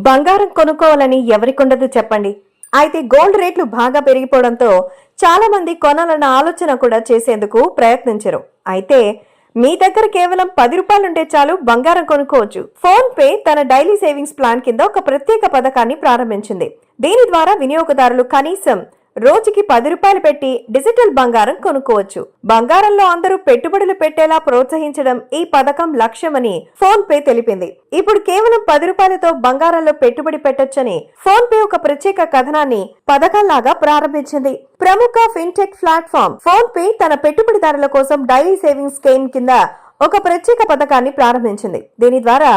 బంగారం కొనుక్కోవాలని ఎవరికుండదు చెప్పండి. అయితే గోల్డ్ రేట్లు బాగా పెరిగిపోవడంతో చాలా మంది కొనాలన్న ఆలోచన కూడా చేసేందుకు ప్రయత్నించరు. అయితే మీ దగ్గర కేవలం 10 రూపాయలుంటే చాలు బంగారం కొనుక్కోవచ్చు. ఫోన్ పే తన డైలీ సేవింగ్స్ ప్లాన్ కింద ఒక ప్రత్యేక పథకాన్ని ప్రారంభించింది. దీని ద్వారా వినియోగదారులు కనీసం రోజుకి 10 రూపాయలు పెట్టి డిజిటల్ బంగారం కొనుక్కోవచ్చు. బంగారంలో అందరూ పెట్టుబడులు పెట్టేలా ప్రోత్సహించడం ఈ పథకం లక్ష్యమని ఫోన్ పే తెలిపింది. ఇప్పుడు కేవలం 10 రూపాయలతో బంగారంలో పెట్టుబడి పెట్టొచ్చని ఫోన్ పే ఒక ప్రత్యేక కథనాన్ని పథకంలాగా ప్రారంభించింది. ప్రముఖ ఫిన్టెక్ ప్లాట్ఫామ్ ఫోన్ పే తన పెట్టుబడిదారుల కోసం డైలీ సేవింగ్స్ స్కీమ్ కింద ఒక ప్రత్యేక పథకాన్ని ప్రారంభించింది. దీని ద్వారా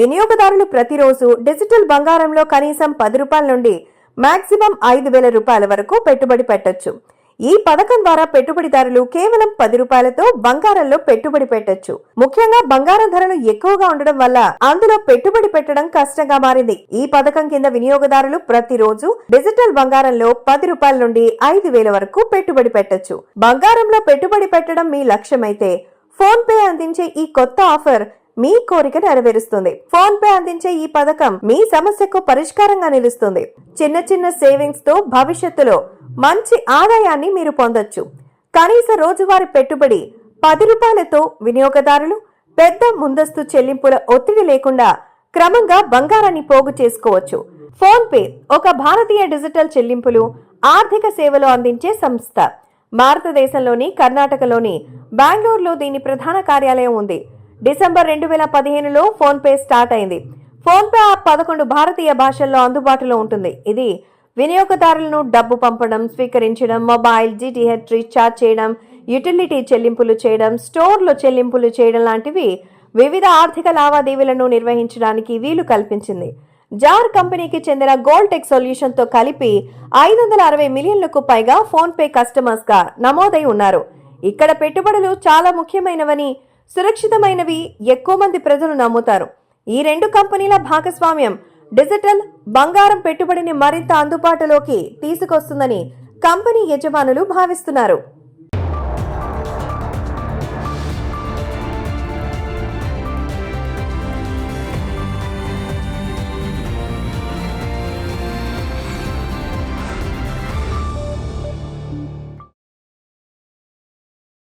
వినియోగదారులు ప్రతిరోజు డిజిటల్ బంగారంలో కనీసం 10 రూపాయల నుండి మాక్సిమం 5,000 రూపాయల వరకు పెట్టుబడి పెట్టొచ్చు. ఈ పథకం ద్వారా పెట్టుబడిదారులు కేవలం 10 రూపాయలతో బంగారంలో పెట్టుబడి పెట్టొచ్చు. ముఖ్యంగా బంగారం ధరలు ఎక్కువగా ఉండడం వల్ల అందులో పెట్టుబడి పెట్టడం కష్టంగా మారింది. ఈ పథకం కింద వినియోగదారులు ప్రతిరోజు డిజిటల్ బంగారంలో 10 రూపాయల నుండి 5,000 వరకు పెట్టుబడి పెట్టొచ్చు. బంగారంలో పెట్టుబడి పెట్టడం మీ లక్ష్యమైతే ఫోన్ పే అందించే ఈ కొత్త ఆఫర్ మీ కోరిక నెరవేరుస్తుంది. ఫోన్ పే అందించే ఈ పథకం మీ సమస్యకు పరిష్కారంగా నిలుస్తుంది. చిన్న చిన్న సేవింగ్స్ తో భవిష్యత్తులో మంచి ఆదాయాన్ని మీరు పొందొచ్చు. కనీస రోజువారీ పెట్టుబడి 10 రూపాయలతో వినియోగదారులు పెద్ద ముందస్తు చెల్లింపుల ఒత్తిడి లేకుండా క్రమంగా బంగారాన్ని పోగు చేసుకోవచ్చు. ఫోన్ పే ఒక భారతీయ డిజిటల్ చెల్లింపులు ఆర్థిక సేవలు అందించే సంస్థ. భారతదేశంలోని కర్ణాటకలోని బెంగళూరులో దీని ప్రధాన కార్యాలయం ఉంది. డిసెంబర్ 2015లో ఫోన్ పే స్టార్ట్ అయింది. ఫోన్ పే యాప్ 11 భారతీయ భాషల్లో అందుబాటులో ఉంటుంది. ఇది వినియోగదారులను డబ్బు పంపడం, స్వీకరించడం, మొబైల్, డిటిహెచ్ రీఛార్జ్ చేయడం, యుటిలిటీ చెల్లింపులు చేయడం, స్టోర్లో చెల్లింపులు చేయడం లాంటివి వివిధ ఆర్థిక లావాదేవీలను నిర్వహించడానికి వీలు కల్పించింది. జార్ కంపెనీకి చెందిన గోల్డ్ టెక్ సొల్యూషన్ తో కలిపి 560 మిలియన్లకు పైగా ఫోన్ పే కస్టమర్స్ గా నమోదై ఉన్నారు. ఇక్కడ పెట్టుబడులు చాలా ముఖ్యమైనవని, సురక్షితమైనవి ఎక్కువ మంది ప్రజలు నమ్ముతారు. ఈ రెండు కంపెనీల భాగస్వామ్యం డిజిటల్ బంగారం పెట్టుబడిని మరింత అందుబాటులోకి తీసుకొస్తుందని కంపెనీ యజమానులు భావిస్తున్నారు.